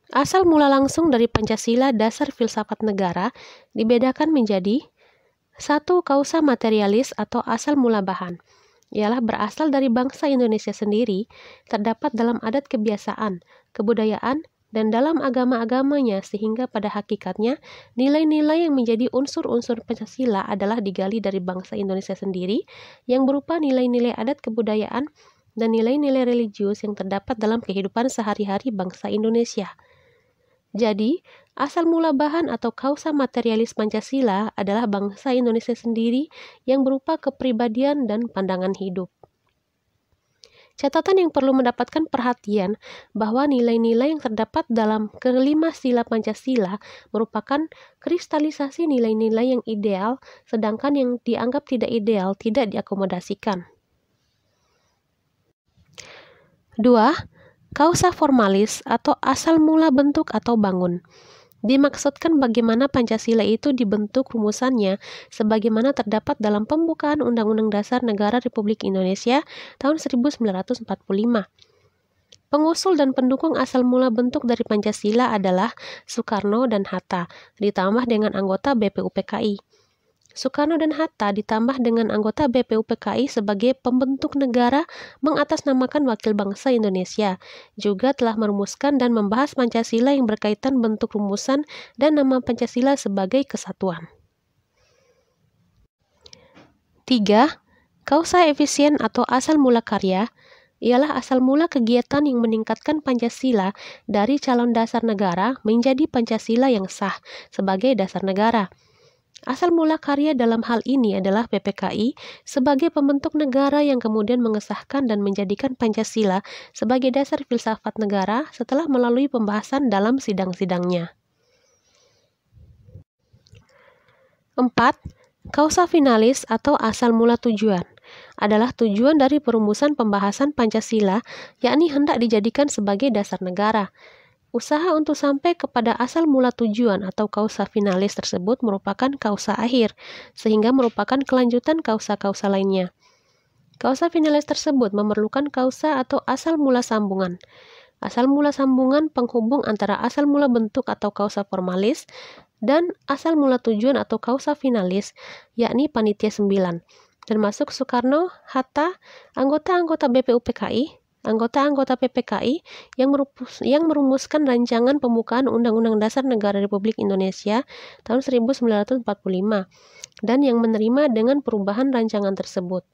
Asal mula langsung dari Pancasila Dasar Filsafat Negara dibedakan menjadi satu, kausa materialis atau asal mula bahan. Ialah berasal dari bangsa Indonesia sendiri, terdapat dalam adat kebiasaan, kebudayaan, dan dalam agama-agamanya sehingga pada hakikatnya nilai-nilai yang menjadi unsur-unsur Pancasila adalah digali dari bangsa Indonesia sendiri yang berupa nilai-nilai adat kebudayaan dan nilai-nilai religius yang terdapat dalam kehidupan sehari-hari bangsa Indonesia. Jadi, asal mula bahan atau kausa materialis Pancasila adalah bangsa Indonesia sendiri yang berupa kepribadian dan pandangan hidup. Catatan yang perlu mendapatkan perhatian bahwa nilai-nilai yang terdapat dalam kelima sila Pancasila merupakan kristalisasi nilai-nilai yang ideal, sedangkan yang dianggap tidak ideal tidak diakomodasikan. 2. Kausa formalis atau asal mula bentuk atau bangun. Dimaksudkan bagaimana Pancasila itu dibentuk rumusannya sebagaimana terdapat dalam pembukaan Undang-Undang Dasar Negara Republik Indonesia tahun 1945. Pengusul dan pendukung asal mula bentuk dari Pancasila adalah Soekarno dan Hatta, ditambah dengan anggota BPUPKI. Soekarno dan Hatta ditambah dengan anggota BPUPKI sebagai pembentuk negara mengatasnamakan wakil bangsa Indonesia, juga telah merumuskan dan membahas Pancasila yang berkaitan bentuk rumusan dan nama Pancasila sebagai kesatuan. 3. Kausa efisien atau asal mula karya ialah asal mula kegiatan yang meningkatkan Pancasila dari calon dasar negara menjadi Pancasila yang sah sebagai dasar negara. Asal mula karya dalam hal ini adalah PPKI sebagai pembentuk negara yang kemudian mengesahkan dan menjadikan Pancasila sebagai dasar filsafat negara setelah melalui pembahasan dalam sidang-sidangnya. 4. Kausa finalis atau asal mula tujuan adalah tujuan dari perumusan pembahasan Pancasila, yakni hendak dijadikan sebagai dasar negara. Usaha untuk sampai kepada asal mula tujuan atau kausa finalis tersebut merupakan kausa akhir, sehingga merupakan kelanjutan kausa-kausa lainnya. Kausa finalis tersebut memerlukan kausa atau asal mula sambungan. Asal mula sambungan penghubung antara asal mula bentuk atau kausa formalis dan asal mula tujuan atau kausa finalis, yakni Panitia 9, termasuk Soekarno, Hatta, anggota-anggota BPUPKI, anggota-anggota PPKI yang merumuskan rancangan pembukaan Undang-Undang Dasar Negara Republik Indonesia tahun 1945 dan yang menerima dengan perubahan rancangan tersebut.